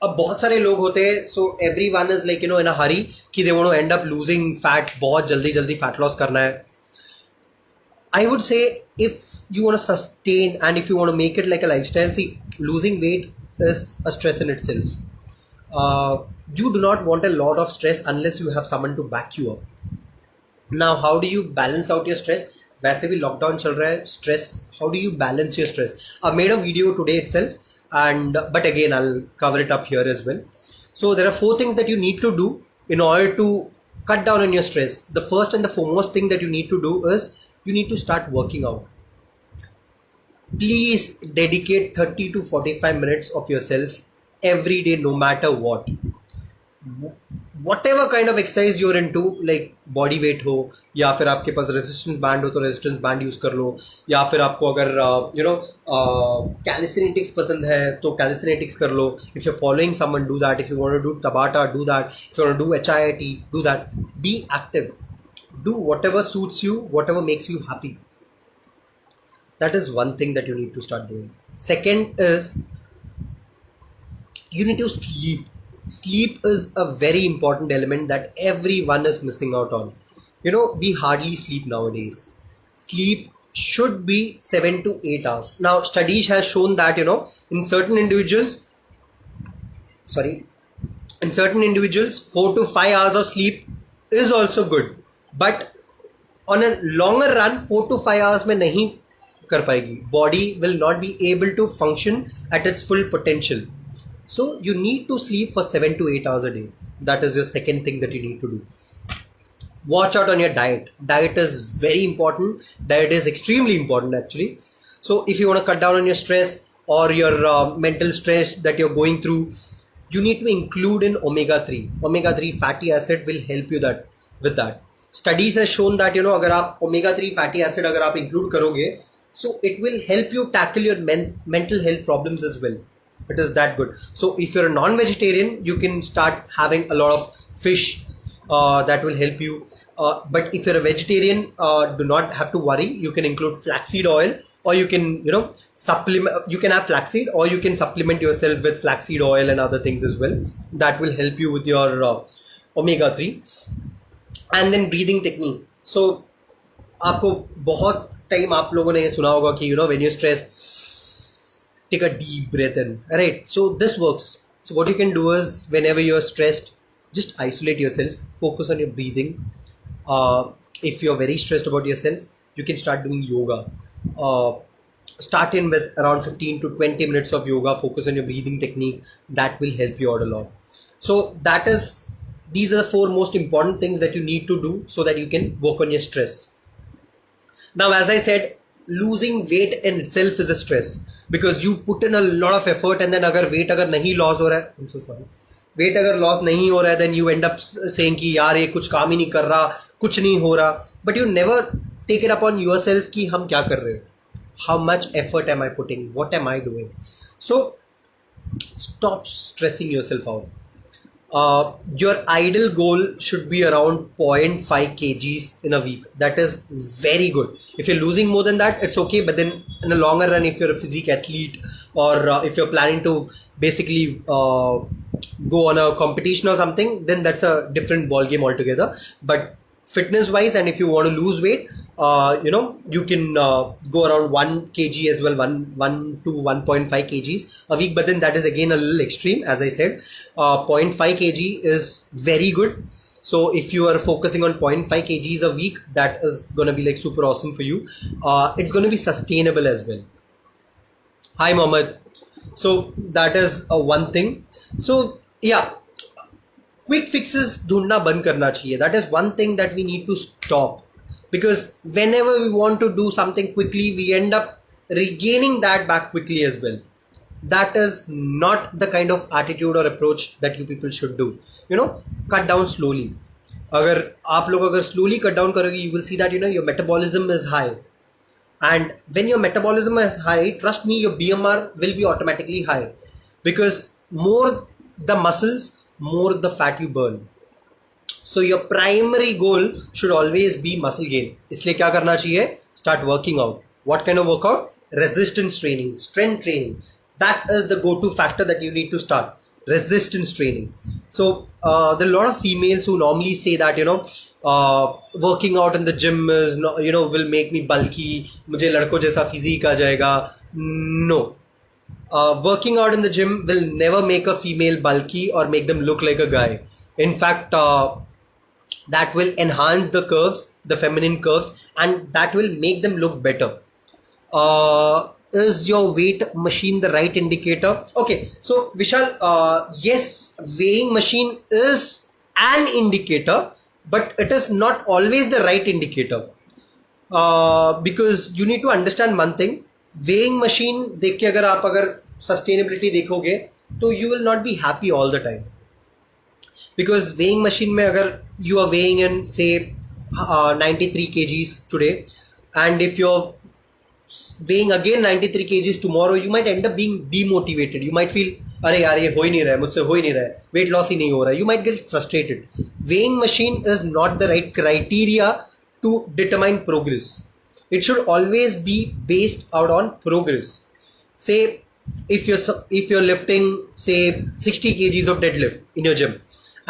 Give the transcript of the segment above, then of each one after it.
अब बहुत सारे लोग होते हैं, so everyone is like in a hurry कि they want to end up losing fat, बहुत जल्दी जल्दी फैट लॉस करना है. I would say if you want to sustain and if you want to make it like a lifestyle, see, losing weight is a stress in itself. You do not want a lot of stress unless you have someone to back you up. Now, how do you balance out your stress? वैसे भी lockdown चल रहा है, stress. How do you balance your stress? I made a video today itself, and but again I'll cover it up here as well. So there are 4 things that you need to do in order to cut down on your stress. The first and the foremost thing that you need to do is you need to start working out. Please dedicate 30 to 45 minutes of yourself every day, no matter what. Whatever kind of exercise you're into, like body weight हो, या फिर आपके पास resistance band हो तो resistance band use कर लो, या फिर आपको अगर कैलिस्थेनेटिक्स पसंद है तो कैलिस्थेनेटिक्स कर लो. If you following someone, do that. If you want to do tabata, do that. If you want to do HIIT, do that. Be active. Do whatever suits you, whatever makes you happy. That is one thing that you need to start doing. Second is you need to sleep. Sleep is a very important element that everyone is missing out on. We hardly sleep nowadays. Sleep should be 7 to 8 hours. Now studies has shown that in certain individuals, 4 to 5 hours of sleep is also good, but on a longer run 4 to 5 hours में नहीं कर पाएगी. Body will not be able to function at its full potential. So you need to sleep for 7 to 8 hours a day. That is your second thing that you need to do. Watch out on your diet. Diet is very important. Diet is extremely important actually. So if you want to cut down on your stress or your mental stress that you're going through, you need to include in omega-3. Omega-3 fatty acid will help you with that. Studies has shown that अगर आप omega-3 fatty acid अगर आप include करोगे, so it will help you tackle your mental health problems as well. It is that good. So if you're a non-vegetarian, you can start having a lot of fish. That will help you. But if you're a vegetarian, do not have to worry. You can include flaxseed oil, or you can supplement. You can have flaxseed, or you can supplement yourself with flaxseed oil and other things as well. That will help you with your omega-3. And then breathing technique. So आपको बहुत time आप लोगों ने ये सुना होगा कि when you're stressed, take a deep breath in, right? So this works. So what you can do is, whenever you're stressed, just isolate yourself, focus on your breathing. If you're very stressed about yourself, you can start doing yoga. Start in with around 15 to 20 minutes of yoga. Focus on your breathing technique. That will help you out a lot. So these are the 4 most important things that you need to do so that you can work on your stress. Now, as I said, losing weight in itself is a stress, because you put in a lot of effort, and then अगर weight अगर नहीं loss हो रहा है, I'm so sorry, weight अगर loss नहीं हो रहा है, then you end up saying कि यार ये कुछ काम ही नहीं कर रहा, कुछ नहीं हो रहा. But you never take it upon yourself कि हम क्या कर रहे हैं, how much effort am I putting, what am I doing. So stop stressing yourself out. Your ideal goal should be around 0.5 kgs in a week. That is very good. If you're losing more than that, it's okay. But then in the longer run, if you're a physique athlete, or if you're planning to basically go on a competition or something, then that's a different ball game altogether. But fitness wise, and if you want to lose weight, you can go around 1 kg as well, 1 to 1.5 kgs a week. But then that is again a little extreme. As I said, 0.5 kg is very good. So if you are focusing on 0.5 kgs a week, that is going to be like super awesome for you. It's going to be sustainable as well. Hi Mohammed. So that is one thing. So yeah, quick fixes ढूंढना बंद करना चाहिए. That is one thing that we need to stop, because whenever we want to do something quickly, we end up regaining that back quickly as well. That is not the kind of attitude or approach that you people should do. Cut down slowly. अगर आप लोग अगर slowly cut down करोगे, you will see that your metabolism is high. And when your metabolism is high, trust me, your BMR will be automatically high, because more the muscles, more the fat you burn. So your primary goal should always be muscle gain. इसलिए क्या करना चाहिए? Start working out. What kind of workout? Resistance training, strength training. That is the go-to factor that you need to start. resistance training. So there are a lot of females who normally say that working out in the gym is will make me bulky, मुझे लड़कों जैसा physique आ जाएगा. No, working out in the gym will never make a female bulky or make them look like a guy. In fact, that will enhance the curves, the feminine curves, and that will make them look better. Is your weight machine the right indicator? Okay, so Vishal, yes, weighing machine is an indicator, but it is not always the right indicator. Because you need to understand one thing. Weighing machine देख के अगर sustainability देखोगे तो you will not be happy all the time. Because weighing machine में अगर you are weighing in से 93 kgs today, and if you are weighing again 93 kgs tomorrow, you might end up being demotivated. You might feel, अरे यार ये हो ही नहीं रहा है, मुझसे हो ही नहीं रहा है, वेट लॉस ही नहीं हो रहा है. You might get frustrated. Weighing machine is not the right criteria to determine progress. It should always be based out on progress. Say if you're lifting say 60 kgs of deadlift in your gym,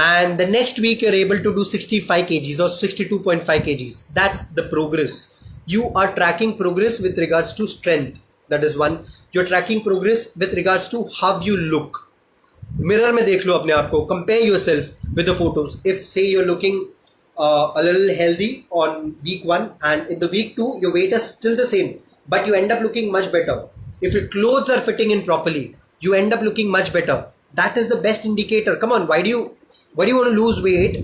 and the next week you're able to do 65 kgs or 62.5 kgs, that's the progress. You are tracking progress with regards to strength. That is one. You're tracking progress with regards to how you look. Mirror में देख लो अपने आप को. Compare yourself with the photos. If say you're looking a little healthy on week 1, and in the week 2 your weight is still the same, but you end up looking much better. If your clothes are fitting in properly, you end up looking much better. That is the best indicator. Come on, why do you want to lose weight?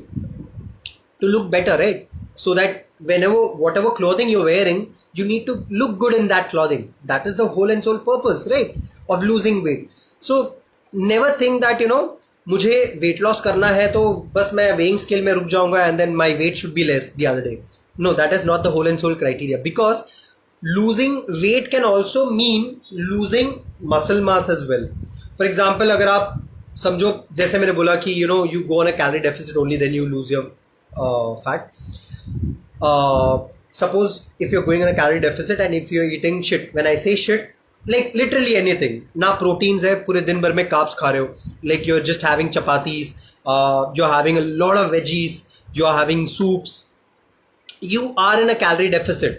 To look better, right? So that whatever clothing you're wearing, you need to look good in that clothing. That is the whole and sole purpose, right, of losing weight. So never think that मुझे weight loss करना है तो बस मैं weighing scale में रुक जाऊंगा and then my weight should be less the other day. No, that is not the whole and sole criteria, because losing weight can also mean losing muscle mass as well. For example, अगर आप समझो, जैसे मैंने बोला कि you go on a calorie deficit only, then you lose your fat. Suppose if you are going on a calorie deficit and if you are eating shit, when I say shit, like literally anything, ना proteins है, पूरे दिन भर में carbs खा रहे हो, like you're just having chapatis, you're having a lot of veggies, you're having soups, you are in a calorie deficit.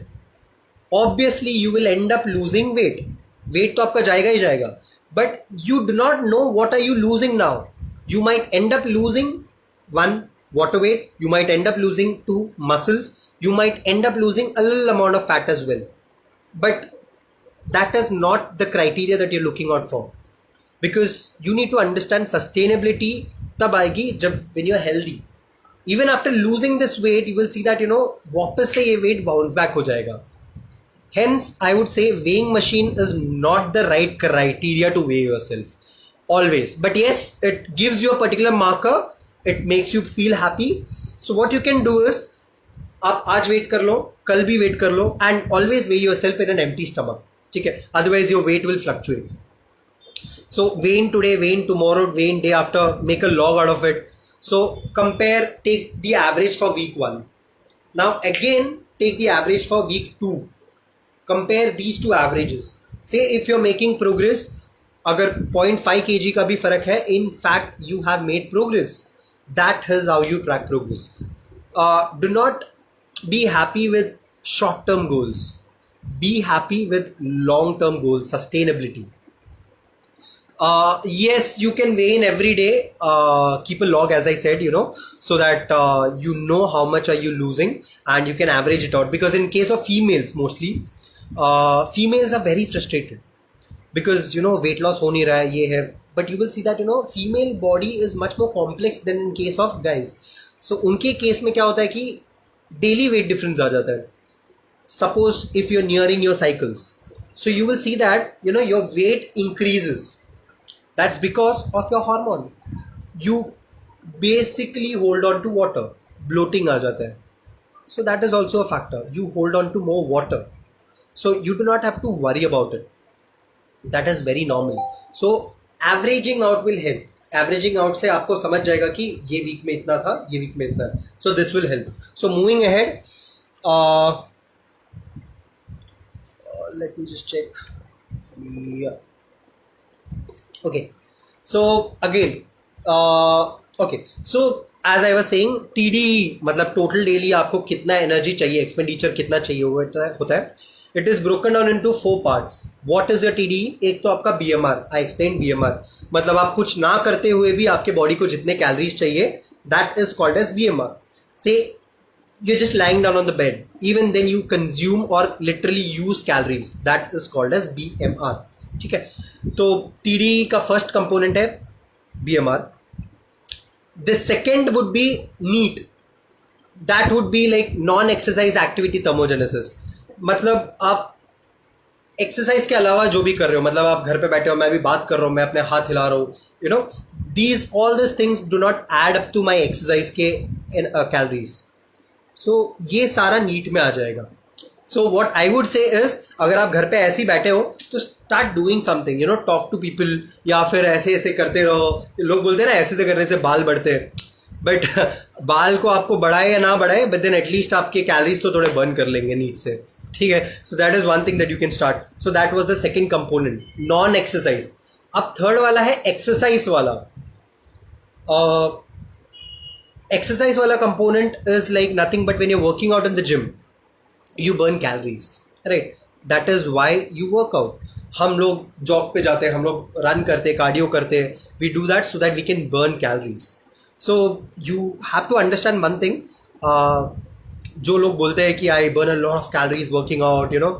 Obviously you will end up losing weight. Weight तो आपका जाएगा ही जाएगा, but you do not know what are you losing now. You might end up losing 1, water weight, you might end up losing 2, muscles, you might end up losing a little amount of fat as well. But that is not the criteria that you're looking out for, because you need to understand sustainability tab aayegi jab when you're healthy. Even after losing this weight, you will see that वापस से ये weight bounce back हो जाएगा. Hence I would say weighing machine is not the right criteria to weigh yourself always. But yes, it gives you a particular marker, it makes you feel happy. So what you can do is, आप आज wait कर लो, कल भी wait कर लो, and always weigh yourself in an empty stomach. ठीक है, otherwise your weight will fluctuate. So weigh in today, weigh in tomorrow, weigh in day after, make a log out of it. So compare, take the average for week 1. Now again take the average for week 2. Compare these two averages. Say if you're making progress, अगर 0.5 kg का भी फर्क है, in fact you have made progress. That is how you track progress. Do not be happy with short-term goals. Be happy with long-term goals, sustainability. Yes, you can weigh in every day, keep a log as I said, so that you know how much are you losing, and you can average it out. Because in case of females, mostly females are very frustrated because weight loss ho nahi raha hai, ye hai. But you will see that female body is much more complex than in case of guys. So उनके case में क्या होता है कि daily wait difference आ जाता है. Suppose if you're nearing your cycles, so you will see that your weight increases. That's because of your hormone. You basically hold on to water, bloating aa jata hai. So that is also a factor. You hold on to more water, so you do not have to worry about it. That is very normal. So averaging out will help. Averaging out से आपको समझ जाएगा कि ये week में इतना था, ये वीक में इतना है. So this will help. So moving ahead, let me just check. Yeah. Okay. So again, okay, so as I was saying, TD मतलब टोटल डेली आपको कितना एनर्जी चाहिए, एक्सपेंडिचर कितना चाहिए होता है. It is broken down into 4 parts. What is your TD? एक तो आपका बीएमआर. आई एक्सप्लेन बीएमआर, मतलब आप कुछ ना करते हुए भी आपके बॉडी को जितने कैलोरीज चाहिए, that is called as BMR. Say you're just lying down on the bed, even then you consume or literally use calories, that is called as BMR. ठीक है, तो TD का फर्स्ट कंपोनेंट है BMR. the second would be NEAT. that would be like non exercise activity thermogenesis. मतलब आप exercise के अलावा जो भी कर रहे हो, मतलब आप घर पे बैठे हो, मैं भी बात कर रहा हूँ, मैं अपने हाथ हिला रहा हूँ, you know, these all this things do not add up to my exercise के कैलोरीज. सो ये सारा नीट में आ जाएगा. So what I would say is, अगर आप घर पे ऐसे ही बैठे हो तो start doing something, you know, talk to people, या फिर ऐसे ऐसे करते रहो. लोग बोलते हैं ना ऐसे ऐसे करने से बाल बढ़ते हैं, बट बाल को आपको बढ़ाए या ना बढ़ाए, बट देन एटलीस्ट आपके कैलोरीज तो थोड़े बर्न कर लेंगे नीट से. ठीक है, so that is one thing that you can start. So that was the second component, non exercise. अब थर्ड वाला है एक्सरसाइज वाला. Exercise wala component is like nothing but when you're working out in the gym, you burn calories, right? That is why you work out. हम लोग jog पे जाते हैं, हम लोग रन करते हैं, कार्डियो करते हैं. We do that so that we can burn calories. So you have to understand one thing. जो लोग बोलते हैं कि I burn a lot of calories working out, you know,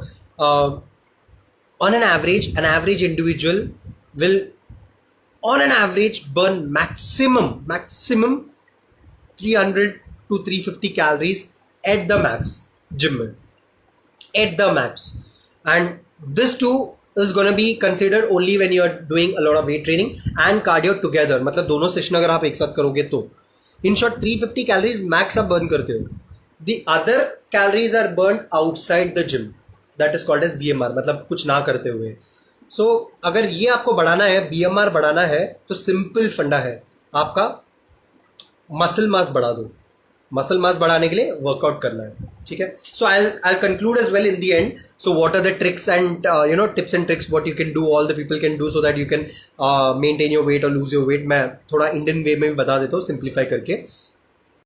on an average individual will on an average burn maximum 300 to 350 calories at the max, gym mein, at the max. And this too is going to be considered only when you are doing a lot of weight training and cardio together. मतलब दोनों session अगर आप एक साथ करोगे तो in short 350 calories max आप burn करते हो. The other calories are burned outside the gym, that is called as BMR, मतलब कुछ ना करते हुए. So अगर ये आपको बढ़ाना है, BMR बढ़ाना है, तो सिंपल फंडा है आपका, मसल मास बढ़ा दो. मसल मास बढ़ाने के लिए वर्कआउट करना है. ठीक है, so I conclude as well in the end. So what are the tricks and you know tips and tricks what you can do, all the people can do, so that you can maintain your weight और lose your weight. मैं थोड़ा Indian way में भी बता देता हूँ simplify करके.